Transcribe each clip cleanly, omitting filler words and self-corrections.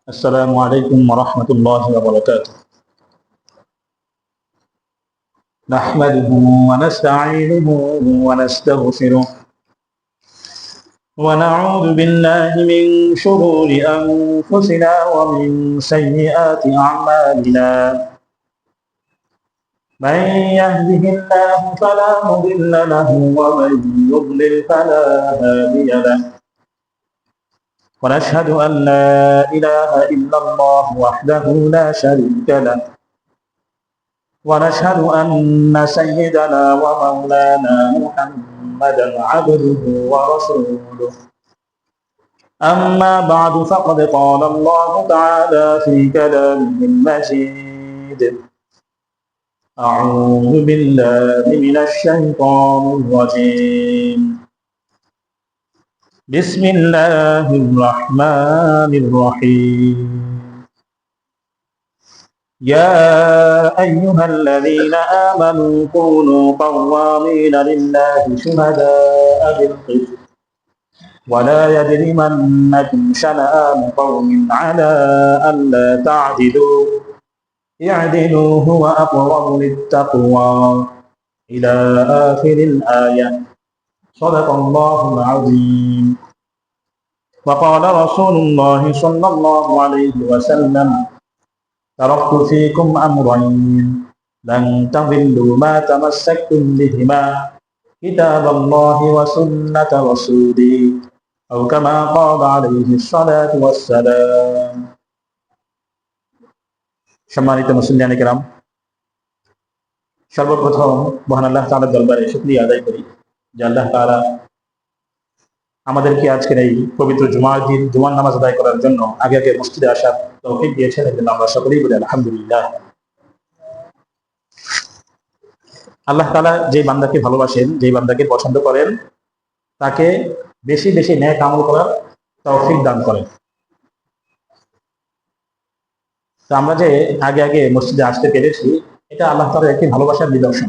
السلام عليكم ورحمة الله وبركاته. نحمده ونستعينه ونستغفره ونعوذ بالله من شرور أنفسنا ومن سيئات أعمالنا. من يهده الله فلا مضل له ومن يضلل فلا هادي له. ونشهد أن لا إله إلا الله وحده لا شريك له. ونشهد أن سيدنا ومولانا محمدا عبده ورسوله. أما بعد فقد قال الله تعالى في كلامه المجيد: أعوذ بالله من الشيطان الرجيم. بسم الله الرحمن الرحيم. يا أيها الذين آمنوا كونوا قوامين لله شهداء بالقسط ولا يجرمنكم شنآن قوم على ألا تعدلوا اعدلوا هو أقرب للتقوى إلى آخر الآية. صدق الله العظيم. وقال رسول الله صلى الله عليه وسلم: تركت فيكم أمرين لن تضلوا ما تمسكتم بهما كتاب الله وسنة رسولي أو كما قال عليه الصلاة والسلام. সম্মানিত মুসলিয়ান কিরাম, সর্বপ্রথম মহান আল্লাহ তাআলার দরবারে শুকরিয়া আদায় করি যে আল্লাহ তাআলা আমাদেরকে আজকের এই পবিত্র জুমার দিন জুমার নামাজ আদায় করার জন্য আগে আগে মসজিদে আসার তৌফিক দিয়েছেন। এর জন্য আমরা সকলেই বলি আলহামদুলিল্লাহ। আল্লাহ তাআলা যেই বান্দাকে ভালোবাসেন, যেই বান্দাকে পছন্দ করেন, তাকে বেশি বেশি নেক আমল করার তৌফিক দান করেন। তো আমরা যে আগে আগে মসজিদে আসতে পেরেছি, এটা আল্লাহ তাআলার একটি ভালোবাসার নিদর্শন।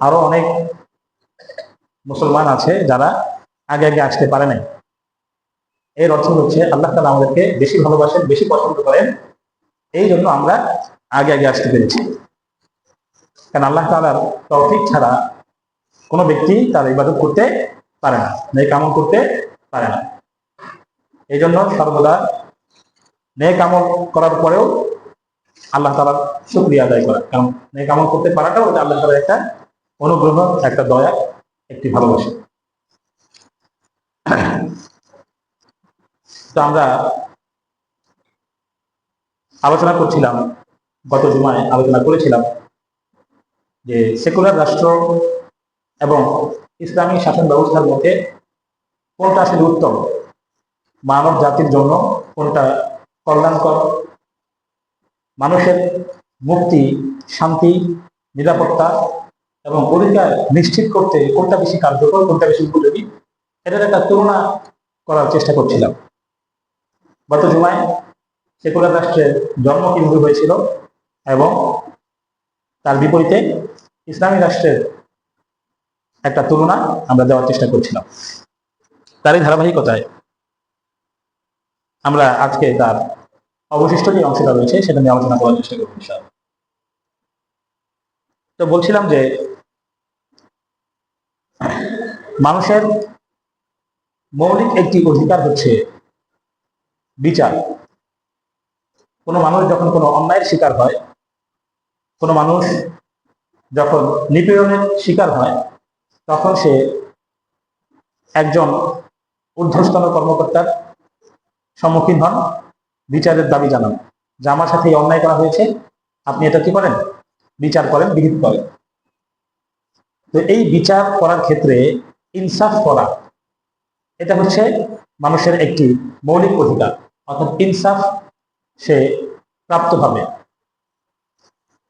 আরো অনেক মুসলমান আছে যারা আগে আগে আসতে পারে নাই। এর অর্থ হচ্ছে আল্লাহ তাআলা আমাদেরকে বেশি ভালোবাসেন, বেশি পছন্দ করেন, এই জন্য আমরা আগে আগে আসতে পেরেছি। কারণ আল্লাহ তাআলার তৌফিক ছাড়া কোনো ব্যক্তি তার ইবাদত করতে পারে না, নেক আমল করতে পারে না। এই জন্য সর্বদা নেক আমল করার পরেও আল্লাহ তাআলার শুকরিয়া আদায় করা, কারণ নেক আমল করতে পারাটাও আল্লাহ তাআলার একটা অনুগ্রহ, একটা দয়া, একটি ভালোবাসা। তো আমরা আলোচনা করছিলাম, গত জুমায় আলোচনা করেছিলাম যে সেকুলার রাষ্ট্র এবং ইসলামী শাসন ব্যবস্থার মধ্যে কোনটা আসলে উত্তম, মানব জাতির জন্য কোনটা কল্যাণকর, মানুষের মুক্তি, শান্তি, নিরাপত্তা এবং অধিকার নিশ্চিত করতে কোনটা বেশি কার্যকর, কোনটা বেশি উপযোগী, এটার একটা তুলনা করার চেষ্টা করছিলাম। গত জুমায় সেকুলার রাষ্ট্রের জন্ম কিভাবে হয়েছিল এবং তার বিপরীতে ইসলামী রাষ্ট্রের একটা তুলনা আমরা দেওয়ার চেষ্টা করছিলাম। তারই ধারাবাহিকতায় আমরা আজকে তার অবশিষ্ট যে অংশটা রয়েছে সেটা নিয়ে আলোচনা করার চেষ্টা করব ইনশাআল্লাহ। তো বলছিলাম যে মানুষের মৌলিক একটি অধিকার হচ্ছে বিচার। কোনো মানুষ যখন কোনো অন্যায়ের শিকার হয়, কোনো মানুষ যখন নিপীড়নের শিকার হয়, তখন সে একজন ঊর্ধ্বতন কর্মকর্তার সম্মুখীন হন, বিচারের দাবি জানান যে আমার সাথে এই অন্যায় করা হয়েছে, আপনি এটা কি করেন, বিচার করেন, বিহিত করেন। তো এই বিচার করার ক্ষেত্রে ইনসাফ করা, এটা হচ্ছে মানুষের একটি মৌলিক অধিকার, অর্থাৎ ইনসাফ সে প্রাপ্ত হবে।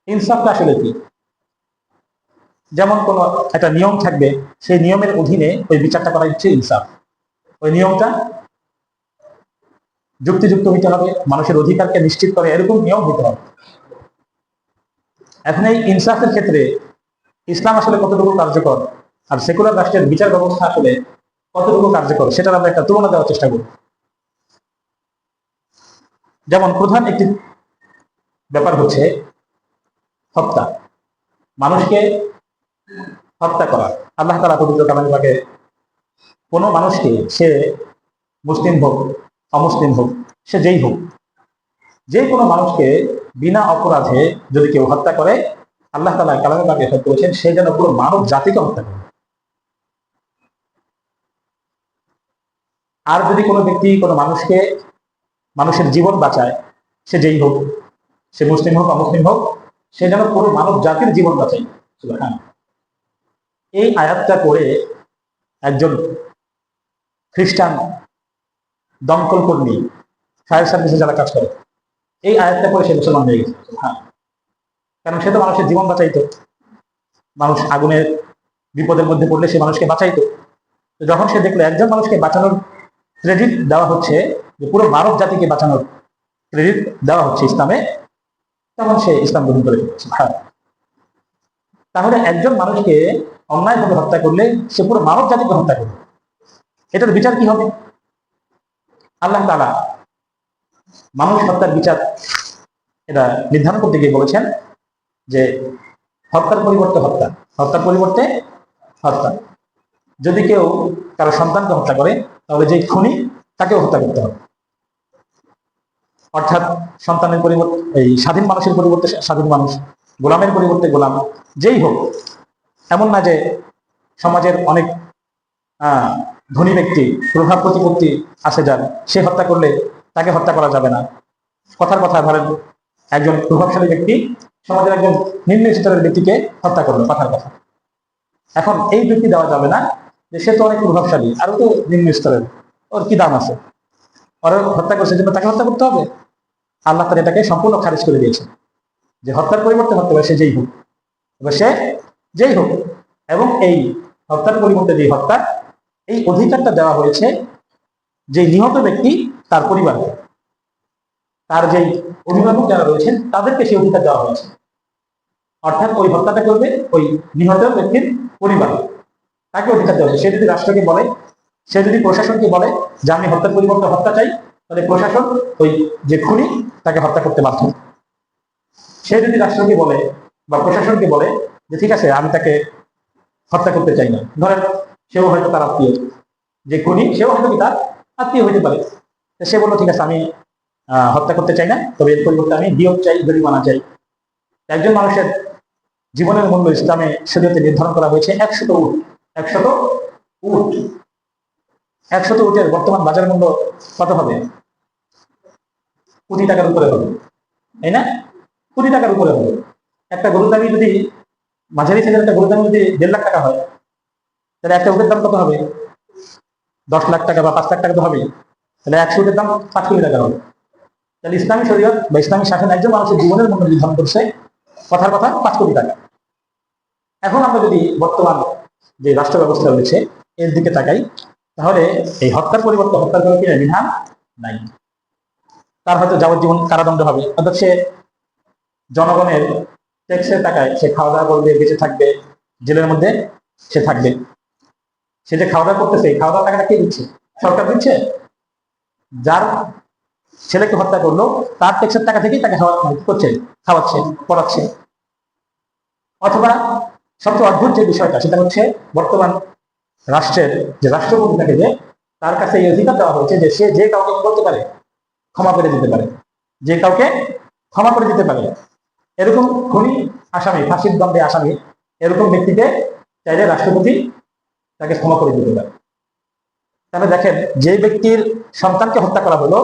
ইনসাফটা আসলে কি? যেমন কোনো একটা নিয়ম থাকবে, সেই নিয়মের অধীনে ওই বিচারটা করা হচ্ছে ইনসাফ। ওই নিয়মটা যুক্তিযুক্ত হইতে হবে, মানুষের অধিকারকে নিশ্চিত করে এরকম নিয়ম হইতে হবে। এখন এই ইনসাফের ক্ষেত্রে ইসলাম আসলে কতটুকু কার্যকর আর সেকুলার রাষ্ট্রের বিচার ব্যবস্থা আসলে কতটুকু কার্যকর, সেটার আমরা একটা তুলনা দেওয়ার চেষ্টা করব। যেমন প্রধান একটি ব্যাপার হচ্ছে হত্যা, মানুষকে হত্যা করা। আল্লাহ তাআলা পবিত্র কালামে পাকে কোনো মানুষকে, সে মুসলিম হোক অমুসলিম হোক, সে যেই হোক, যে কোনো মানুষকে বিনা অপরাধে যদি কেউ হত্যা করে, আল্লাহ তাআলা কালামে পাকে ইরশাদ করেছেন সে যেন পুরো মানব জাতিকে হত্যা করে। আর যদি কোনো ব্যক্তি কোনো মানুষকে, মানুষের জীবন বাঁচায়, সে যেই হোক, সে মুসলিম হোক অমুসলিম হোক, সে যেন পুরো মানব জাতির জীবন বাঁচায়। সুবহানাল্লাহ। এই আয়াতটা পড়ে একজন খ্রিস্টান দমকল কর্মী, ফায়ার সার্ভিসে যারা কাজ করে, এই আয়াতটা পড়ে সে মুসলমান হয়ে গেছে। হ্যাঁ, কারণ সে তো মানুষের জীবন বাঁচাইতো, মানুষ আগুনের বিপদের মধ্যে পড়লে সে মানুষকে বাঁচাইতো। তো যখন সে দেখলো একজন মানুষকে বাঁচানোর ক্রেডিট দেওয়া হচ্ছে, যে পুরো মানব জাতিকে বাঁচানোর ক্রেডিট দেওয়া হচ্ছে ইসলামে, তখন সে ইসলাম গ্রহণ করে ফেলেছে। হ্যাঁ, তাহলে একজন মানুষকে অন্যায়ভাবে হত্যা করলে সে পুরো মানব জাতিকে হত্যা করবে, এটার বিচার কি হবে? আল্লাহ তাআলা মানুষ হত্যার বিচার এটা নির্ধারণ করতে গিয়ে বলেছেন যে হত্যার পরিবর্তে হত্যা, হত্যার পরিবর্তে হত্যা। যদি কেউ কারো সন্তানকে হত্যা করে, তাহলে যে খুনি তাকেও হত্যা করতে হবে। অর্থাৎ সন্তানের পরিবর্তে, এই স্বাধীন মানুষের পরিবর্তে স্বাধীন মানুষ, গোলামের পরিবর্তে গোলাম, যেই হোক। এমন না যে সমাজের অনেক ধনী ব্যক্তি, প্রভাব প্রতিপত্তি আছে যার, সে হত্যা করলে তাকে হত্যা করা যাবে না। কথার কথা, ধরেন একজন প্রভাবশালী ব্যক্তি সমাজের একজন নিম্ন স্তরের ব্যক্তিকে হত্যা করলো, কথার কথা। এখন এই ব্যক্তি দেওয়া যাবে না যে সে তো অনেক প্রভাবশালী, আরো তো নিম্ন স্তরের, ওর কি দাম আছে, ওর হত্যা করছে জন্য তাকে হত্যা করতে হবে। আল্লাহ তাআলা এটাকে সম্পূর্ণ খারিজ করে দিয়েছেন যে হত্যার পরিবর্তে হত্যা হবে সে যেই হোক, সে যেই হোক। এবং এই হত্যার পরিবর্তে যে হত্যা, এই অধিকারটা দেওয়া হয়েছে যে নিহত ব্যক্তি তার পরিবারকে, তার যে অভিভাবক যারা রয়েছেন তাদেরকে সেই অধিকার দেওয়া হয়েছে। অর্থাৎ ওই হত্যাটা করবে ওই নিহত ব্যক্তির পরিবার, তাকে অধিকার দেওয়া হয়েছে। সে যদি রাষ্ট্রকে বলে, সে যদি প্রশাসনকে বলে যে আমি হত্যার পরিবর্তে হত্যা চাই, তাহলে প্রশাসন ওই যে খুনি তাকে হত্যা করতে বাধ্য। সে যদি রাষ্ট্রকে বলে বা প্রশাসনকে বলে যে ঠিক আছে আমি তাকে হত্যা করতে চাই না, ধরেন সেও হয়তো তার আত্মীয়, যে খুনি সেও হয়তো তার আত্মীয় হইতে পারে, সে বললো ঠিক আছে আমি হত্যা করতে চাই না, তবে এর পরিবর্তে আমি দিয়ত চাই, জরিমানা চাই। একজন মানুষের জীবনের মূল্য ইসলামে শরীয়তে নির্ধারণ করা হয়েছে 100 উট। 100 উট, 100 উটের বর্তমান বাজার মূল্য কত হবে? কোটি টাকার উপরে হবে, তাই না? কোটি টাকার উপরে হবে। একটা গরুর দামি যদি, মাঝারি সাইজের একটা গরুর দামি যদি 1.5 লাখ টাকা হয়, তাহলে একটা উটের দাম কত হবে? 10 লাখ টাকা বা 5 লাখ টাকা তো হবেই। তাহলে 100 উটের দাম 5 কোটি টাকা হবে। তাহলে ইসলামী শরীয়ত বা ইসলামী শাসন একজন মানুষের জীবনের মূল্য নির্ধারণ করছে, কথার কথা 5 কোটি টাকা। এখন আমরা যদি বর্তমান যে রাষ্ট্র ব্যবস্থা রয়েছে এর দিকে তাকাই, তাহলে এই হত্যার পরিবর্তে হত্যার কোনো কি বিধান নাই। তার হয়তো যাবজ্জীবন কারাদণ্ড হবে, অর্থাৎ সে জনগণের ট্যাক্সের টাকায় সে খাওয়া দাওয়া করবে, বেঁচে থাকবে, জেলের মধ্যে সে থাকবে। সে যে খাওয়া দাওয়া করতেছে, খাওয়া দাওয়ার টাকাটা কে দিচ্ছে? সরকার দিচ্ছে। যার ছেলেকে হত্যা করলো তার ট্যাক্সের টাকা থেকেই তাকে করছে, খাওয়াচ্ছে, পড়াচ্ছে। অথবা সবচেয়ে অদ্ভুত যে বিষয়টা, সেটা হচ্ছে বর্তমান রাষ্ট্রের যে রাষ্ট্রপতি থাকে, যে তার কাছে এই অধিকার দেওয়া হয়েছে যে সে যে কাউকে করতে পারে, ক্ষমা করে দিতে পারে, যে কাউকে ক্ষমা করে দিতে পারে। এরকম খুনি আসামি, ফাঁসির দণ্ডে আসামি, এরকম ব্যক্তিকে চাইলে রাষ্ট্রপতি তাকে ক্ষমা করে দিতে পারে। তাহলে দেখেন, যে ব্যক্তির সন্তানকে হত্যা করা হলো,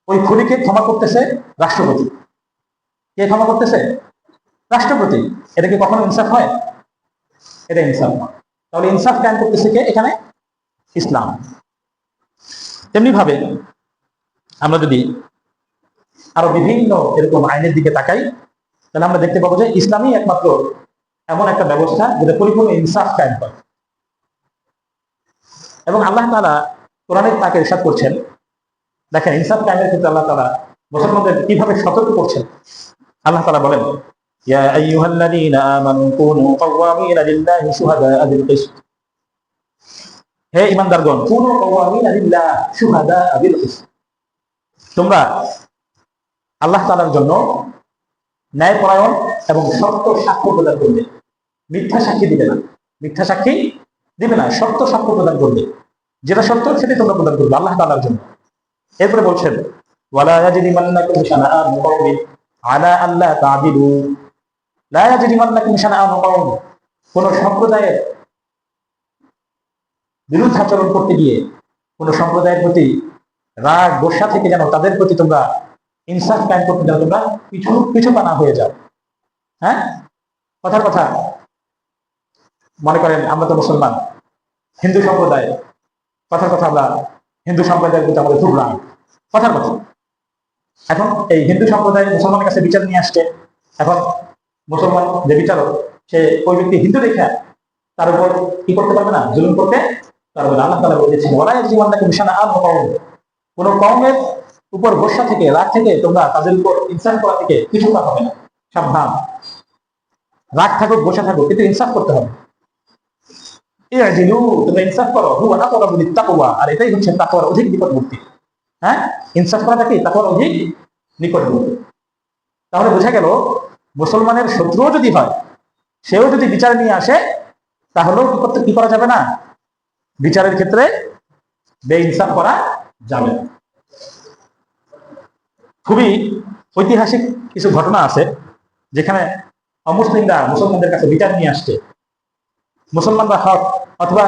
ওই খুনিকে ক্ষমা করতেছে রাষ্ট্রপতি। কে ক্ষমা করতেছে? রাষ্ট্রপতি। এটা কি কখনো ইনসাফ হয়? এটা ইনসাফ না। তাহলে ইনসাফ কায়েম করতেছে কে এখানে? ইসলাম। তেমনি ভাবে আমরা যদি আরো বিভিন্ন এরকম আইনের দিকে তাকাই, তাহলে আমরা দেখতে পাবো যে ইসলামই একমাত্র এমন একটা ব্যবস্থা যেটা পরিপূর্ণ ইনসাফ কায়েম করে। এবং আল্লাহ তাআলা কোরআনে তাকে ইরশাদ করছেন, দেখেন ইনসাফ কায়েমের ক্ষেত্রে আল্লাহ তাআলা মুসলমানদের কিভাবে সতর্ক করছেন। আল্লাহ তাআলা বলেন, ইয়া আইয়ুহাল্লাযীনা আমানু কুনু কাওয়ামিনা লিল্লাহি শুহাদা'a বিল কিসত। হে ঈমানদারগণ, কুনু কাওয়ামিনা লিল্লাহি শুহাদা'a বিল কিসত, তোমরা আল্লাহ তাআলার জন্য ন্যায়পরায়ণ এবং সত্য সাক্ষ্য প্রদান করবে, মিথ্যা সাক্ষী দিবে না। মিথ্যা সাক্ষী দিবে না, সত্য সাক্ষ্য প্রদান করবে, যেটা সত্য সেটাই তোমরা প্রদান করবে আল্লাহ তাআলার জন্য। এরপরে বলছেন ওয়ালা ইয়াজরিমান্নাকুম শানাআনু কওমিন আলা আল্লা তা'দিলু, লা ইয়াজরিমান্নাকুম শানাআনু কওমিন, কোন সম্প্রদায়ের বিরুদ্ধাচরণ করতে গিয়ে, কোন সম্প্রদায়ের প্রতি রাগ গোসা থেকে যেন তাদের প্রতি তোমরা ইনসাফ কায়েম করতে যেন তোমরা পিছু পা না হয়ে যাও। হ্যাঁ, কথার কথা, মনে করেন আমরা তো মুসলমান, হিন্দু সম্প্রদায়, কথার কথা আমরা হিন্দু সম্প্রদায়ের প্রতি আমাদের খুব রাগ, কথার কথা। এখন এই হিন্দু সম্প্রদায় মুসলমানের কাছে বিচার নিয়ে আসছে, এখন মুসলমান যে বিচারক সে ওই ব্যক্তি হিন্দু দেখে তার উপর কি করতে পারবে না, জুলুম করতে পারবে না। আল্লাহ তাআলা বলেছেন ওয়ালা ইয়াজরিমান্নাকুম শানাআনু কওমিন, কোন কওমের উপর গোসা থেকে, রাগ থেকে তোমরা তাদের উপর ইনসাফ করা থেকে কিছু পা হবে না, সাবধান। রাগ থাকুক গোসা থাকুক, কিন্তু ইনসাফ করতে হবে। ইয়াজিলু, তোমরা ইনসাফ করো, হুয়া আকরাবু লিত্তাকওয়া, আর এটাই হচ্ছে তাকওয়ার অধিক নিকটবর্তী। হ্যাঁ, ইনসাফ করাটা কি তাকওয়ার অধিক নিকটবর্তী। তাহলে বোঝা গেল মুসলমানের শত্রুও যদি হয়, সেও যদি বিচার নিয়ে আসে, তাহলেও কি করা যাবে না, বিচারের ক্ষেত্রে বেইনসাফ করা যাবে না। খুবই ঐতিহাসিক কিছু ঘটনা আছে যেখানে অমুসলিমরা মুসলমানদের কাছে বিচার নিয়ে আসছে। মুসলমানরা হক, অথবা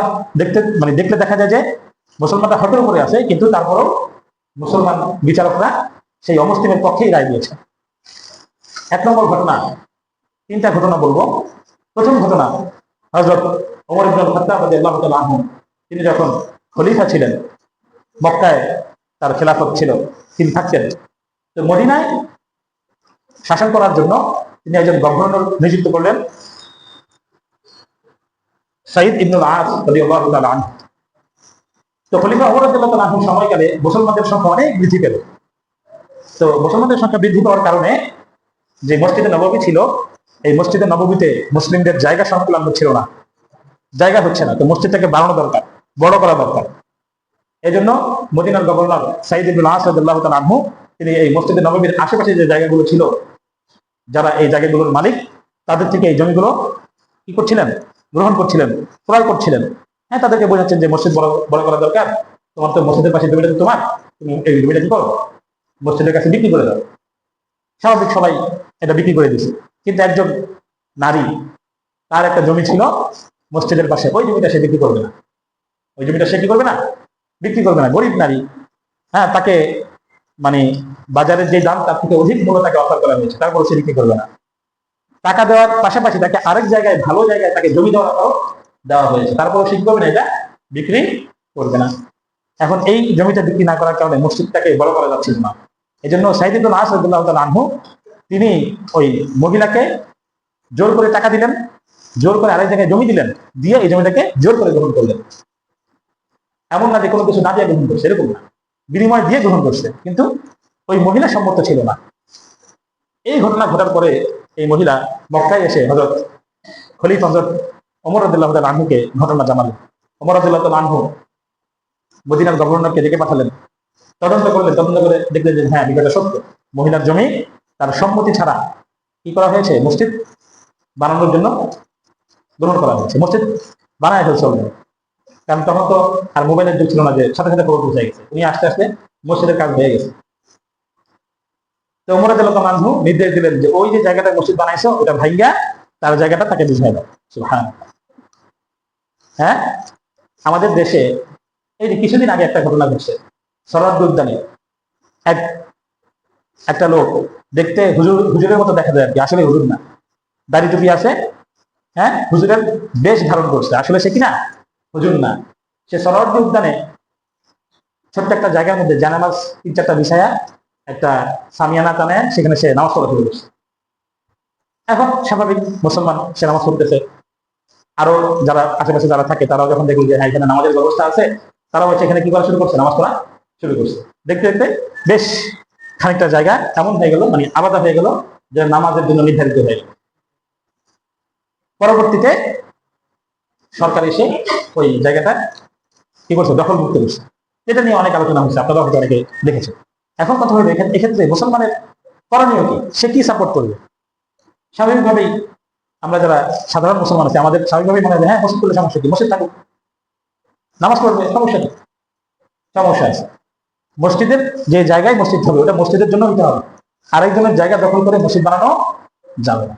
দেখলে দেখা যায় যে মুসলমানরা হকের উপরে আছে, কিন্তু তারপরও মুসলমান বিচারকরা সেই অমুসলিমের পক্ষেই রায় দিয়েছে। এক নম্বর ঘটনা, তিনটা ঘটনা বলবো। প্রথম ঘটনা, হযরত ওমর ইবনে খাত্তাব রাদিয়াল্লাহু তাআলা আনহু, তিনি যখন খলিফা ছিলেন, মক্কায় তার খেলাফত ছিল, তিনি থাকতেন, তো মদিনায় শাসন করার জন্য তিনি একজন গভর্নর নিযুক্ত করলেন, সাঈদ ইবনুল আস রাদিয়াল্লাহু তাআলা আনহু। তো খলিফা ওমর রাদিয়াল্লাহু তাআলা আনহু সময়কালে মুসলমানদের সংখ্যা অনেক বৃদ্ধি পেল। তো মুসলমানদের সংখ্যা বৃদ্ধি পাওয়ার কারণে যে মসজিদে নববী ছিল, এই মসজিদে নববীতে মুসলিমদের জায়গা সংকুলান ছিল না, জায়গা হচ্ছে না। তো মসজিদটাকে বাড়ানো দরকার, বড় করা দরকার। এই জন্য মদিনার গভর্নর সাঈদ ইবনুল আস রাদিয়াল্লাহু তাআলা আনহু তিনি এই মসজিদে নববীর আশেপাশে যে জায়গাগুলো ছিল, যারা এই জায়গাগুলোর মালিক, তাদের থেকে এই জমিগুলো কি করছিলেন, গ্রহণ করছিলেন, ক্রয় করছিলেন। হ্যাঁ, তাদেরকে বোঝাচ্ছেন যে মসজিদ বড় বড় করা দরকার, তোমার তো মসজিদের পাশে জমিটা তোমার, তুমি এই জমিটা কি করো, মসজিদের কাছে বিক্রি করে দাও। স্বাভাবিক সবাই এটা বিক্রি করে দিচ্ছে, কিন্তু একজন নারী, তার একটা জমি ছিল মসজিদের পাশে, ওই জমিটা সে বিক্রি করবে না, ওই জমিটা সে কি করবে না, বিক্রি করবে না। গরিব নারী, হ্যাঁ, তাকে মানে বাজারের যে দাম তার থেকে অধিক মূল্য তাকে অফার করা হয়েছে, তারপর সে বিক্রি করবে না। টাকা দেওয়ার পাশাপাশি তাকে আরেক জায়গায়, ভালো জায়গায় তাকে জমি দেওয়া হয়েছে, তারপর সে কি করবে না, এটা বিক্রি করবে না। এখন এই জমিটা বিক্রি না করার কারণে মসজিদটাকে বড় করা যাচ্ছিল না। এই জন্য সাঈদ ইবনুল আস রাদিয়াল্লাহু তাআলা আনহু তিনি ওই মহিলাকে জোর করে টাকা দিলেন, জোর করে আরেক জায়গায় জমি দিলেন, দিয়ে এই জমিটাকে জোর করে গ্রহণ করলেন। এমন না যে কোনো কিছু না দিয়ে গ্রহণ করছে, এরকম না, বিনিময় দিয়ে গ্রহণ করছে, কিন্তু ওই মহিলা সম্মত ছিল না। এই ঘটনা ঘটার পরে এই মহিলা মক্কায় এসে হযরত খলিফা হযরত ওমর রাদিয়াল্লাহু তাআলা আনহুকে ঘটনা জানালেন। ওমর রাদিয়াল্লাহু তাআলা আনহু মদিনার গভর্নরকে ডেকে পাঠালেন, তদন্ত করলেন, তদন্ত করে দেখলেন যে হ্যাঁ, বিষয়টা সত্য, মহিলার জমি তার সম্মতি ছাড়া কি করা হয়েছে, মসজিদ বানানোর জন্য গ্রহণ করা হয়েছে। মসজিদ বানায় ফেলছে অলরেডি, কারণ তখন তো আর মোবাইলের যুগ ছিল না যে সাথে সাথে খবর পৌঁছে গেছে, উনি আস্তে আস্তে মসজিদের কাজ হয়ে গেছে। তো ওমর রাদিয়াল্লাহু তাআলা আনহু নির্দেশ দিলেন যে ওই যে জায়গাটা মসজিদ বানাইছো ওটা ভাঙ্গা তার জায়গাটা তাকে বুঝাই দাও। সুবহানাল্লাহ। হ্যাঁ, আমাদের দেশে এই যে কিছুদিন আগে একটা ঘটনা ঘটছে, সরারদি উদ্যানে একটা লোক, দেখতে হুজুরের মতো দেখা যায় আর কি, আসলে হুজুর না, দাড়ি টুপি আছে, হ্যাঁ, হুজুরের বেশ ধারণ করছে, আসলে সে কিনা হুজুর না। সে সরারদি উদ্যানে ছোট্ট একটা জায়গার মধ্যে জানামাজ 3-4টা বিছায়া একটা সামিয়ানা টানে, সেখানে সে নামাজ পড়া শুরু করছে। এখন স্বাভাবিক মুসলমান, সে নামাজ পড়তেছে, আরো যারা আশেপাশে যারা থাকে তারাও যখন দেখলো যে হ্যাঁ, এখানে নামাজের ব্যবস্থা আছে, তারাও এখানে কি করা শুরু করছে, নামাজ পড়া শুরু করছে। দেখতে দেখতে বেশ খানিকটা জায়গা এমন হয়ে গেল, মানে আলাদা হয়ে গেল, যে নামাজের জন্য নির্ধারিত হয়ে গেল। পরবর্তীতে সরকার এসে ওই জায়গাটা কি করছে, দখল মুক্ত করছে। এটা নিয়ে অনেক আলোচনা হচ্ছে, আপনারা হয়তো অনেকে দেখেছেন। এখন কথা হলো এক্ষেত্রে মুসলমানের করণীয় কি, সে কি সাপোর্ট করবে? স্বাভাবিকভাবেই আমরা যারা সাধারণ মুসলমান আছি আমাদের স্বাভাবিকভাবেই মনে হবে হ্যাঁ মসজিদ করলে সমস্যা কি, মসজিদ থাকুক, নামাজ পড়বে, সমস্যা কি? সমস্যা আছে। মসজিদের যে জায়গায় মসজিদ হবে ওটা মসজিদের জন্য হতে হবে, আরেকজনের জায়গা দখল করে মসজিদ বানানো যাবে না।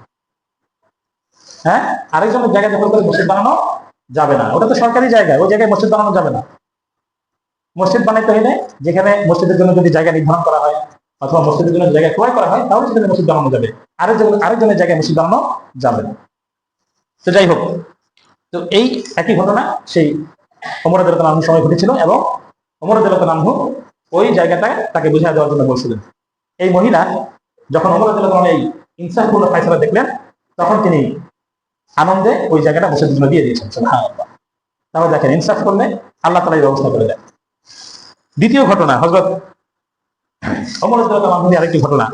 হ্যাঁ, আরেকজনের জায়গা দখল করে মসজিদ বানানো যাবে না, ওটা তো সরকারি জায়গা, ওই জায়গায় মসজিদ বানানো যাবে না। মসজিদ বানাইতে হলে যেখানে মসজিদের জন্য যদি জায়গা নির্ধারণ করা হয় অথবা মসজিদের জন্য জায়গা ক্রয় করা হয় তাহলে সেখানে মসজিদ বানানো যাবে, আরেকজনের জায়গায় মসজিদ বানানো যাবে না। তো যাই হোক, তো এই একই ঘটনা সেই ওমর রাদিয়াল্লাহু আনহু সময় ঘটেছিল এবং ওমর রাদিয়াল্লাহু আনহু ওই জায়গাটায় তাকে বুঝিয়ে দেওয়ার জন্য বলছিলেন। এই মহিলা যখন ওমর রাদিয়াল্লাহু আনহু এই ইনসাফপূর্ণ ফায়সালা দেখলেন তখন তিনি আনন্দে ওই জায়গাটা মসজিদের জন্য দিয়ে দিয়েছেন। সুবহানাল্লাহ। তাহলে দেখেন ইনসাফ করলে আল্লাহ তাআলা এই ব্যবস্থা করে দেন। দ্বিতীয় ঘটনা হযরত ওমর রাদিয়াল্লাহু আনহুর আরেকটি ঘটনা।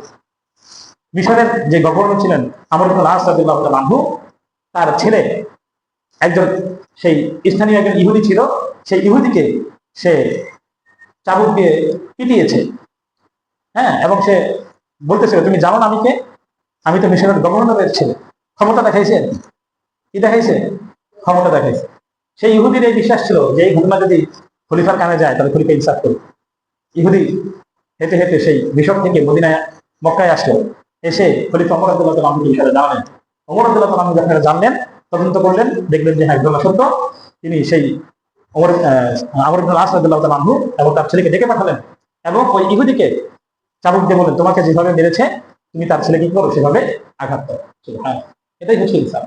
মিশরের যে গভর্নর ছিলেন আমর ইবনুল আস রাদিয়াল্লাহু তাআলা আনহু, তার ছেলে একজন সেই স্থানীয় একজন ইহুদি ছিল, সেই ইহুদিকে সে চাবুক দিয়ে পিটিয়েছে। হ্যাঁ, এবং সে বলতেছিল তুমি জানো না আমি কে, আমি তো মিশরের গভর্নরের ছেলে। ক্ষমতা দেখাইছে, কি দেখাইছে? ক্ষমতা দেখাইছে। সেই ইহুদির এই বিশ্বাস ছিল যে এই ঘটনা যদি খলিফার কানে যায় তাহলে খলিফা ইনসাফ করবে। ইহুদি হেঁটে হেঁটে সেই মিশর থেকে মদিনায় মক্কায় আসলো, এসে খলিফা ওমর রাদিয়াল্লাহু তাআলা আনহুকে বিষয়ে জানালেন। ওমর রাদিয়াল্লাহু তাআলা আনহু যখন জানলেন, তদন্ত করলেন, দেখলেন যে হ্যাঁ ঘটনা সত্য। তিনি সেই আমর ইবনুল আস রাদিয়াল্লাহু তাআলা আনহু এবং তার ছেলেকে ডেকে পাঠালেন এবং ওই ইহুদিকে চাবুক দিয়ে বললেন তোমাকে যেভাবে মেরেছে তুমি তার ছেলে কি করো সেভাবে আঘাত করো। হ্যাঁ, এটাই হচ্ছে ইনসাফ।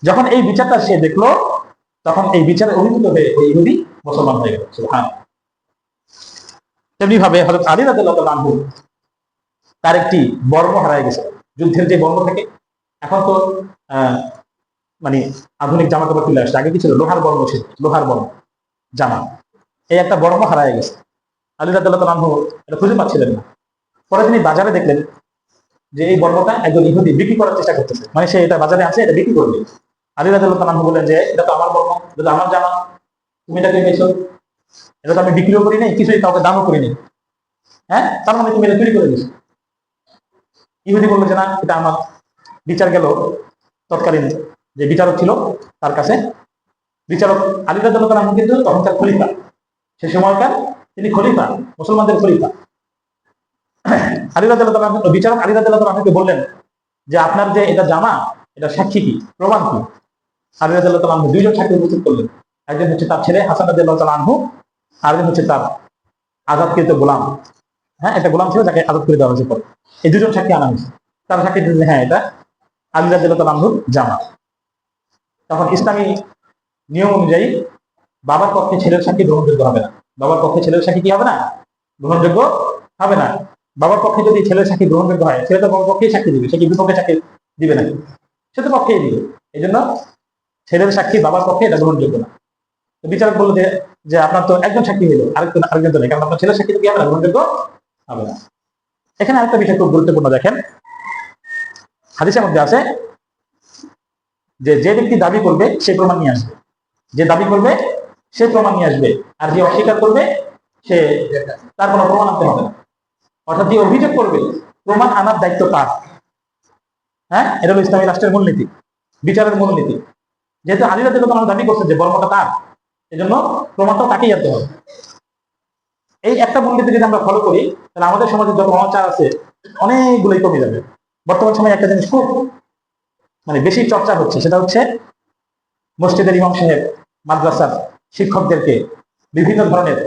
যখন এই বিচারটা সে দেখলো তখন এই বিচারে অভিভূত হয়ে ওই ইহুদি মুসলমান হয়ে গেল। হ্যাঁ, তেমনি ভাবে হযরত আলী রাদিয়াল্লাহু তাআলা আনহু তার একটি বর্ম হারায় গেছে। যুদ্ধের যে বর্ম থাকে, এখন তো মানে আধুনিক জামা কাপড় চলে আসছে, আগে কি ছিল লোহার বর্ম ছিল, লোহার বর্ম জামা। এই একটা বর্ম হারায় গেছে। আলী রাদিয়াল্লাহু তাআলা আনহু এটা খুঁজে পাচ্ছিলেন না। পরে তিনি বাজারে দেখলেন যে এই বর্মটা একজন ইহুদি বিক্রি করার চেষ্টা করতেছে, মানে সে এটা বাজারে আছে, এটা বিক্রি করবে। আলী রাদিয়াল্লাহু তাআলা আনহু বললেন যে এটা তো আমার বর্ম, এটা আমার জামা, তুমি এটাকে পেয়েছো, এটা তো আমি বিক্রিও করি নাই, কিছুই কাউকে দামও করি নাই। হ্যাঁ, তার মানে তুমি এটা চুরি করে দিয়েছো। ইহুদি বললো যে না এটা আমার। বিচার গেল তৎকালীন যে বিচারক ছিল তার কাছে। বিচারক আলী রাদিয়াল্লাহু তাআলা আনহু কিন্তু তখনকার খলিফা, সে সময়কার তিনি খলিফা, মুসলমানদের খলিফা। আলী রাদিয়াল্লাহু তাআলা আনহু, বিচারক আলী রাদিয়াল্লাহু তাআলা আনহুকে বললেন যে আপনার যে এটা জামা, এটা সাক্ষী কি, প্রমাণ কি? আলী রাদিয়াল্লাহু তাআলা আনহু দুইজন সাক্ষী উপস্থিত করলেন। একজন হচ্ছে তার ছেলে হাসান রাদিয়াল্লাহু তাআলা আনহু, আরেকজন হচ্ছে তার আজাদকৃত গোলাম। হ্যাঁ, একটা গোলাম ছিল যাকে আজাদ করে দেওয়া হয়েছে পরে। এই দুজন সাক্ষী আনা হয়েছে। তারা সাক্ষী দিলেন হ্যাঁ এটা আলী রাদিয়াল্লাহু তাআলা আনহুর জামা। তখন ইসলামী নিয়ম অনুযায়ী বাবার পক্ষে ছেলের সাক্ষী গ্রহণযোগ্য হবে না। বাবার পক্ষে ছেলের সাক্ষী কি হবে না? গ্রহণযোগ্য হবে না। বাবার পক্ষে যদি ছেলের সাক্ষী গ্রহণযোগ্য হয়, ছেলে তো বাবার পক্ষেই সাক্ষী দিবে, সে কি বিপক্ষে সাক্ষী দিবে নাকি? সে তো পক্ষেই দিবে। এই জন্য ছেলের সাক্ষী বাবার পক্ষে এটা গ্রহণযোগ্য না। তো বিচারক বললো যে আপনার তো একজন সাক্ষী হইলো, আরেকজন তো নেই, কারণ আপনার ছেলের সাক্ষী তো কি হবে না, গ্রহণযোগ্য হবে না। এখানে আরেকটা বিষয় খুব গুরুত্বপূর্ণ, দেখেন হাদিসের মধ্যে আছে যে যে ব্যক্তি দাবি করবে সে প্রমাণ নিয়ে আসবে, যে দাবি করবে সে প্রমাণ নিয়ে আসবে, আর যে অস্বীকার করবে সে তার কোনো প্রমাণ আনতে হবে না। অর্থাৎ যে অভিযোগ করবে প্রমাণ আনার দায়িত্ব তার। হ্যাঁ, এটা হলো ইসলামী রাষ্ট্রের মূলনীতি, বিচারের মূলনীতি। যেহেতু আলী রাদিয়াল্লাহু তাআলা দাবি করছেন যে বর্মটা তার, এজন্য প্রমাণটা তাকেই আনতে হবে। এই একটা মূলনীতি যদি আমরা ফলো করি তাহলে আমাদের সমাজে যত অনাচার আছে অনেকগুলোই কমে যাবে। বর্তমান সময়ে একটা জিনিস খুব মানে বেশি চর্চা হচ্ছে, সেটা হচ্ছে মসজিদের ইমাম সাহেব, মাদ্রাসার শিক্ষকদেরকে বিভিন্ন ধরনের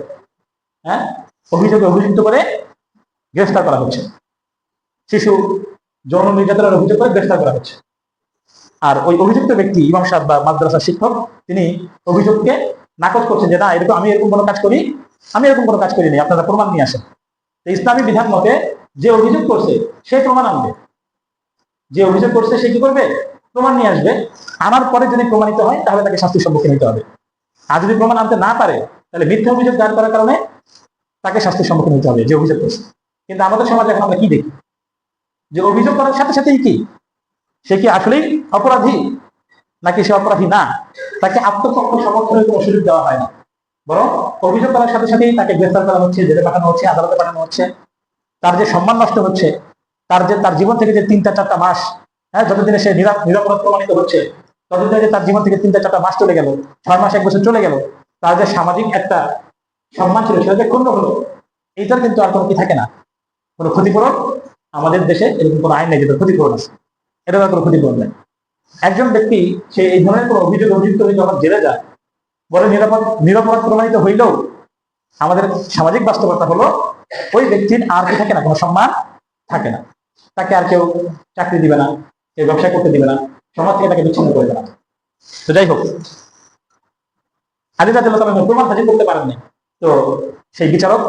অভিযোগে অভিযুক্ত করে গ্রেফতার করা হচ্ছে। শিশু যৌন নির্যাতনের অভিযোগ করে গ্রেফতার করা হচ্ছে। আর ওই অভিযুক্ত ব্যক্তি ইমাম সাহেব বা মাদ্রাসার শিক্ষক, তিনি অভিযোগকে নাকচ করছেন যে না এরকম আমি এরকম কোনো কাজ করি, আমি এরকম কোনো কাজ করিনি, আপনারা প্রমাণ নিয়ে আসেন। ইসলামী বিধান মতে যে অভিযোগ করছে সে প্রমাণ আনবে, যে অভিযোগ করছে সে কি করবে, প্রমাণ নিয়ে আসবে। আনার পরে যদি প্রমাণিত হয় তাহলে তাকে শাস্তির সম্মুখীন হতে হবে। আর যদি প্রমাণ আনতে না পারে তাহলে মিথ্যা অভিযোগ দায়ের করার কারণে তাকে শাস্তির সম্মুখীন হতে হবে যে অভিযোগ করছে। কিন্তু আমাদের সমাজে এখন আমরা কি দেখি, যে অভিযোগ করার সাথে সাথেই কি সে কি আসলেই অপরাধী নাকি সে অপরাধী না, তাকে আত্মপক্ষ সমর্থনের কোনো সুযোগ দেওয়া হয় না। বরং অভিযোগ করার সাথে সাথেই তাকে গ্রেফতার করা হচ্ছে, জেলে পাঠানো হচ্ছে, আদালতে পাঠানো হচ্ছে, তার যে সম্মান নষ্ট হচ্ছে, তার জীবন থেকে যে 3-4টা মাস, হ্যাঁ, যতদিনে সে নিরাপরাধ প্রমাণিত হচ্ছে, ততদিনে যে তার জীবন থেকে 3-4টা মাস চলে গেল, 6 মাস 1 বছর চলে গেল, তার যে সামাজিক একটা সম্মান ছিল সেটা যে ক্ষুণ্ণ হলো, এইটার কিন্তু আর কোনো কি থাকে না, কোনো ক্ষতিপূরণ। আমাদের দেশে এরকম কোনো আইন নেই যেটা ক্ষতিপূরণ আছে, এটার কোনো ক্ষতিপূরণ নেই। একজন ব্যক্তি সে এই ধরনের কোনো অভিযুক্ত হয়ে যখন জেলে যায়, বলে নিরাপরাধ প্রমাণিত হইলেও আমাদের সামাজিক বাস্তবতা হলো ওই ব্যক্তির আর কি থাকে না, কোনো সম্মান থাকে না, তাকে আর কেউ চাকরি দিবে না, কেউ ব্যবসা করতে দিবে না, সমাজ থেকে তাকে বিচ্ছিন্ন করে দেবে না। তো যাই হোক, আলী রাদিয়াল্লাহু তাআলা প্রমাণ হাজির করতে পারেননি, তো সেই বিচারক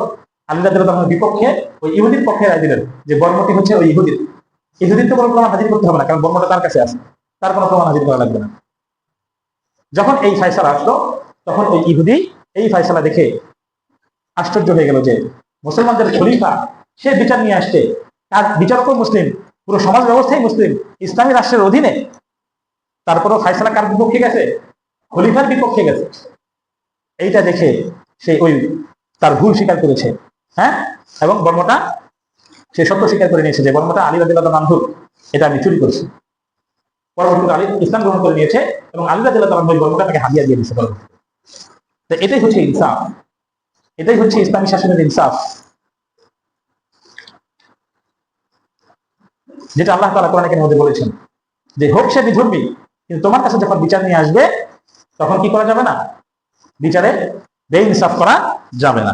আলী রাদিয়াল্লাহু তাআলার বিপক্ষে ওই ইহুদির পক্ষে রায় দিলেন যে বর্মটি হচ্ছে ওই ইহুদির তো কোনো প্রমাণ হাজির করতে হবে না, কারণ বর্মটা তার কাছে আছে, তার কোনো প্রমাণ হাজির করা লাগবে না। যখন এই ফয়সালা আসলো, তখন ওই ইহুদি এই ফয়সালা দেখে আশ্চর্য হয়ে গেল যে মুসলমানদের খলিফা সে বিচার নিয়ে আসছে, তার বিচারকও মুসলিম, পুরো সমাজ ব্যবস্থাই মুসলিম, ইসলামী রাষ্ট্রের অধীনে, তারপরও ফয়সালা কার বিপক্ষে গেছে? খলিফার বিপক্ষে গেছে। এইটা দেখে সে ওই তার ভুল স্বীকার করেছে, হ্যাঁ, এবং বর্মটা সে সত্য স্বীকার করে নিয়েছে যে বর্মটা আলী রাদিয়াল্লাহু আনহু, এটা আমি চুরি করেছি। পরবর্তীতে আলী ইসলাম গ্রহণ করে নিয়েছে এবং আলী রাদিয়াল্লাহু আনহু বর্মটা তাকে হাদিয়া দিয়ে দিয়েছে পরবর্তীতে। তো এটাই হচ্ছে ইনসাফ, এটাই হচ্ছে ইসলামী শাসনের ইনসাফ, যেটা আল্লাহ তাআলা কোরআনের মধ্যে বলেছেন যে হোক সে বিধর্মী, কিন্তু তোমার কাছে যখন বিচার নিয়ে আসবে তখন কি করা যাবে না? বিচারে বেইনসাফ করা যাবে না।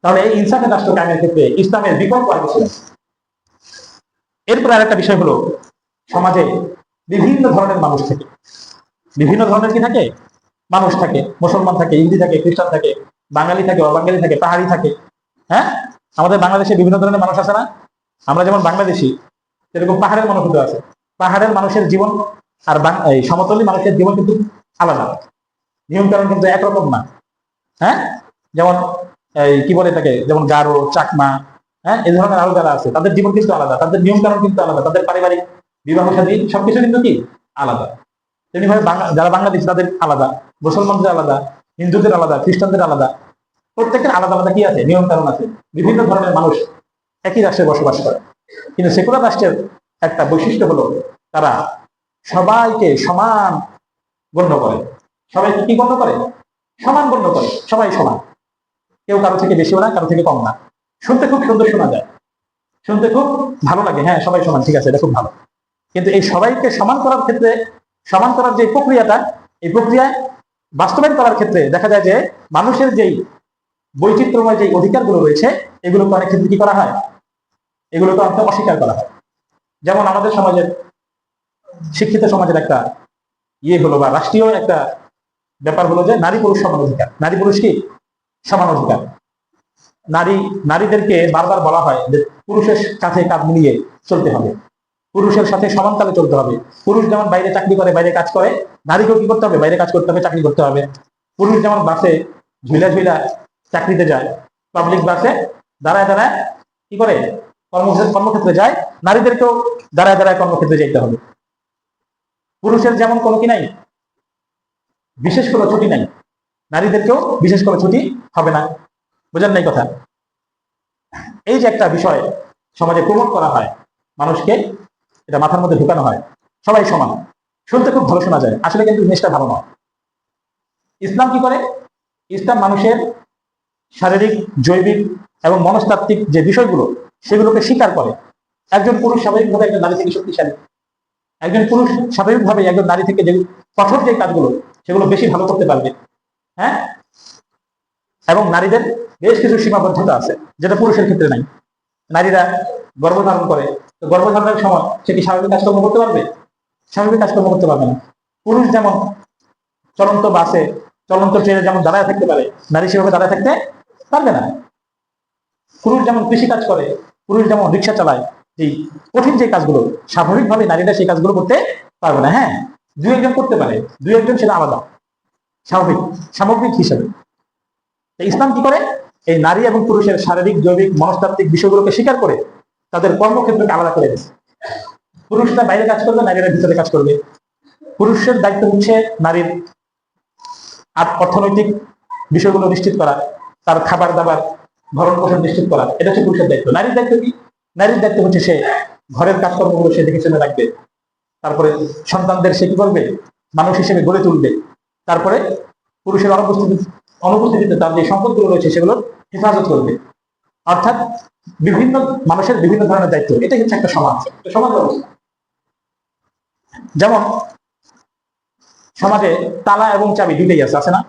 তাহলে এই ইনসাফের রাষ্ট্র কায়েমের ক্ষেত্রে ইসলামের বিকল্প আর কিছু নেই। এরপর আরেকটা বিষয় হলো, সমাজে বিভিন্ন ধরনের মানুষ থাকে, বিভিন্ন ধরনের কি থাকে? মানুষ থাকে, মুসলমান থাকে, ইহুদি থাকে, খ্রিস্টান থাকে, বাঙালি থাকে, অবাঙালি থাকে, পাহাড়ি থাকে, হ্যাঁ, আমাদের বাংলাদেশে বিভিন্ন ধরনের মানুষ আছে না? আমরা যেমন বাংলাদেশি, সেরকম পাহাড়ের মানুষও আছে। পাহাড়ের মানুষের জীবন আর এই সমতলী মানুষের জীবন কিন্তু আলাদা, নিয়ম কারণ কিন্তু একরকম না, হ্যাঁ, যেমন এই কি বলে থাকে, যেমন গারো, চাকমা, হ্যাঁ, এই ধরনের আরো যারা আছে তাদের জীবন কিন্তু আলাদা, তাদের নিয়ম কারণ কিন্তু আলাদা, তাদের পারিবারিক বিবাহ শাদী সবকিছু কিন্তু কি আলাদা। তেমনি ভাবে যারা বাংলাদেশ তাদের আলাদা, মুসলমানদের আলাদা, হিন্দুদের আলাদা, খ্রিস্টানদের আলাদা, প্রত্যেকের আলাদা আলাদা কি আছে, নিয়ম কারণ আছে। বিভিন্ন ধরনের মানুষ একই রাষ্ট্রে বসবাস করে, কিন্তু সেকুলার রাষ্ট্রের একটা বৈশিষ্ট্য হলো তারা সবাইকে সমান গণ্য করে। সবাইকে কি গণ্য করে? সমান গণ্য করে, সবাই সমান, কেউ কারো থেকে বেশিও না, কারো থেকে কম না। শুনতে খুব সুন্দর শোনা যায়, শুনতে খুব ভালো লাগে, হ্যাঁ সবাই সমান, ঠিক আছে, এটা খুব ভালো। কিন্তু এই সবাইকে সমান করার ক্ষেত্রে, সমান করার যে প্রক্রিয়াটা, এই প্রক্রিয়ায় বাস্তবায়ন করার ক্ষেত্রে দেখা যায় যে মানুষের যেই বৈচিত্র্যময় যে অধিকারগুলো রয়েছে, এগুলোকে অনেক ক্ষেত্রে কি করা হয়? এগুলোকে অনেক অস্বীকার করা হয়। যেমন আমাদের সমাজের, শিক্ষিত সমাজের একটা হলো, বা রাষ্ট্রীয় একটা ব্যাপার হলো যে নারী পুরুষ সমান অধিকার। নারী পুরুষ কি সমান অধিকার। নারীদেরকে বারবার বলা হয় যে পুরুষের সাথে কাঁধ মিলিয়ে চলতে হবে, পুরুষের সাথে সমানতালে চলতে হবে। পুরুষ যেমন বাইরে চাকরি করে, বাইরে কাজ করে, নারীকেও কি করতে হবে? বাইরে কাজ করতে হবে, চাকরি করতে হবে। পুরুষ যেমন বাসে ঝুলা ঝুলা চাকরিতে যায়, পাবলিক বাসে দাঁড়ায় দাঁড়ায় কি করে কর্মক্ষেত্রে যায়, নারীদেরকেও দাঁড়ায় দাঁড়ায় কর্মক্ষেত্রে যেতে হবে। পুরুষের যেমন কোনো কি নাই, বিশেষ কোনো ছুটি নাই, নারীদেরকেও বিশেষ কোনো ছুটি হবে না। বোঝেন নাই কথা? এই যে একটা বিষয় সমাজে প্রমোট করা হয়, মানুষকে এটা মাথার মধ্যে ঢুকানো হয় সবাই সমান, শুনতে খুব ভালো শোনা যায়, আসলে কিন্তু জিনিসটা ভালো নয়। ইসলাম কি করে? ইসলাম মানুষের শারীরিক, জৈবিক এবং মনস্তাত্ত্বিক যে বিষয়গুলো, সেগুলোকে স্বীকার করে। একজন পুরুষ স্বাভাবিকভাবে একজন নারী থেকে শক্তিশালী, একজন পুরুষ স্বাভাবিকভাবে একজন নারী থেকে যে কঠোর যে কাজগুলো, সেগুলো বেশি ভালো করতে পারবে, হ্যাঁ। এবং নারীদের বেশ কিছু সীমাবদ্ধতা আছে যেটা পুরুষের ক্ষেত্রে নাই। নারীরা গর্ভধারণ করে, তো গর্ভধারণের সময় সে কি স্বাভাবিক কাজকর্ম করতে পারবে? স্বাভাবিক কাজকর্ম করতে পারবে না। পুরুষ যেমন চলন্ত বাসে, চলন্ত ট্রেনে যেমন দাঁড়ায় থাকতে পারে, নারী সেভাবে দাঁড়ায় থাকতে পারবে না। পুরুষ যেমন কৃষি কাজ করে, পুরুষ যেমন রিক্সা চালায়, এই কঠিন যে কাজগুলো স্বাভাবিকভাবে নারীরা সেই কাজগুলো করতে পারবে না। হ্যাঁ, দুই একজন করতে পারে, দুই একজন, সেটা আলাদা, স্বাভাবিক, সামগ্রিক হিসেবে। ইসলাম কি করে? এই নারী এবং পুরুষের শারীরিক, জৈবিক, মনস্তাত্ত্বিক বিষয়গুলোকে স্বীকার করে তাদের কর্মক্ষেত্রকে আলাদা করে দিচ্ছে। পুরুষরা বাইরে কাজ করবে, নারীরা ভিতরে কাজ করবে। পুরুষের দায়িত্ব হচ্ছে নারীর আর অর্থনৈতিক বিষয়গুলো নিশ্চিত করা, তার খাবার দাবার ভরণ পোষণ নিশ্চিত করা, এটা হচ্ছে পুরুষের দায়িত্ব। নারীর দায়িত্ব কি? নারীর দায়িত্ব হচ্ছে সে ঘরের কাজকর্মগুলো সে দেখে শুনে রাখবে, তারপরে সন্তানদের সে কি করবে, মানুষ হিসেবে গড়ে তুলবে, তারপরে পুরুষের অনুপস্থিতিতে তার যে সম্পদগুলো রয়েছে সেগুলোর হেফাজত করবে। অর্থাৎ বিভিন্ন মানুষের বিভিন্ন ধরনের দায়িত্ব, এটাই হচ্ছে একটা সমাজ, একটা সমাজ ব্যবস্থা। যেমন সমাজে তালা এবং চাবি দুইটাই আছে না?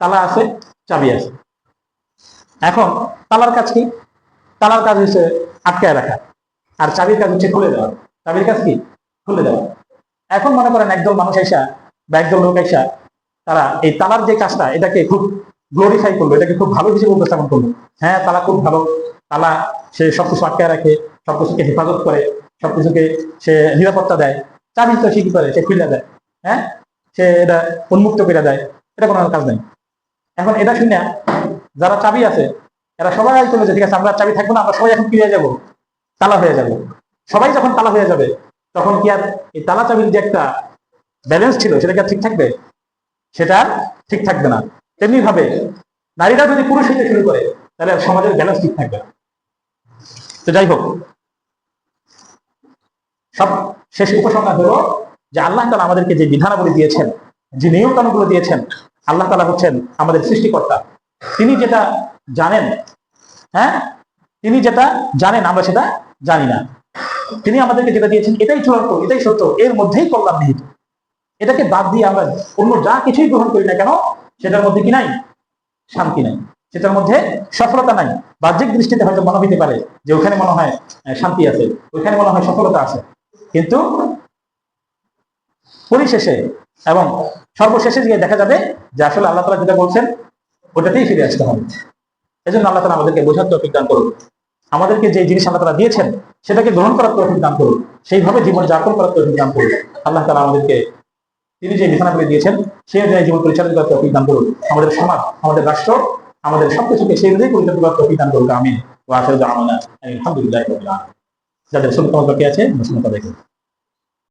তালা আছে, চাবি আছে। এখন তালার কাজ কি? তালার কাজ হচ্ছে আটকায় রাখা, আর চাবির কাজ হচ্ছে খুলে দেওয়া। চাবির কাজ কি? খুলে দেওয়া। এখন মনে করেন একদল মানুষ আইসা বা একদল লোক আইসা তারা এই তালার যে কাজটা এটাকে খুব গ্লোরিফাই করলো, এটাকে খুব ভালো হিসেবে উপস্থাপন করলো। হ্যাঁ, তালা খুব ভালো, তালা সে সবকিছু আটকায় রাখে, সবকিছুকে হেফাজত করে, সবকিছুকে সে নিরাপত্তা দেয়। চাবি তো সে কি করে? সে খুলে দেয়, হ্যাঁ, সে এটা উন্মুক্ত করে দেয়, এটা কোনো কাজ নেই। এখন এটা শুনে যারা চাবি আছে এরা সবাই চলে যায়, ঠিক আছে আমরা চাবি থাকবো না, আমরা সবাই এখন কি হয়ে যাবো? তালা হয়ে যাবো। সবাই যখন তালা হয়ে যাবে তখন কি আর এই তালা চাবির যে একটা ব্যালেন্স ছিল সেটা কি আর ঠিক থাকবে? সেটা ঠিক থাকবে না। তেমনি ভাবে নারীরা যদি পুরুষ হইতে শুরু করে তাহলে সমাজের ব্যালেন্স ঠিক থাকবে না। তো যাই হোক, সব শেষ উপসংহার হলো যে আল্লাহ তাআলা আমাদেরকে যে বিধানাবলী দিয়েছেন, যে নিয়ম কানুনগুলো দিয়েছেন, আল্লাহ তাআলা হচ্ছেন আমাদের সৃষ্টিকর্তা। তিনি যেটা জানেন, হ্যাঁ, তিনি যেটা জানেন আমরা সেটা জানি না। তিনি আমাদেরকে যেটা দিয়েছেন এটাই চূড়ান্ত, এটাই সত্য, এর মধ্যেই কল্যাণ নিহিত। এটাকে বাদ দিয়ে আমরা অন্য যা কিছুই গ্রহণ করি না কেন সেটার মধ্যে কি নাই? শান্তি নাই, সেটার মধ্যে সফলতা নাই। বাহ্যিক দৃষ্টিতে হয়তো মনে হইতে পারে যে ওখানে মনে হয় শান্তি আছে, ওইখানে মনে হয় সফলতা আছে, কিন্তু পরিশেষে এবং সর্বশেষে গিয়ে দেখা যাবে যে আসলে আল্লাহ তাআলা যেটা বলছেন ওটাতেই ফিরে আসতে হবে। এজন্য আল্লাহ তাআলা আমাদেরকে বোঝার তৌফিক দান করুন, আমাদেরকে যে জিনিস আল্লাহ তাআলা দিয়েছেন সেটাকে গ্রহণ করার তৌফিক দান করুন, সেইভাবে জীবন যাপন করার তৌফিক দান করুন। আল্লাহ তাআলা আমাদেরকে তিনি যে বিধানাবলী দিয়েছেন সেই অনুযায়ী জীবন পরিচালনা করার তৌফিক দান করুন। আমাদের সমাজ, আমাদের রাষ্ট্র, আমাদের সবকিছুকে সেই অনুযায়ী পরিচালনা করার তৌফিক দান করুন। আমিন ওয়া আখিরু দাওয়ানা আলহামদুলিল্লাহি রাব্বিল আলামিন। যাদের সুন্নাত আছে মুসলিম তাদেরকে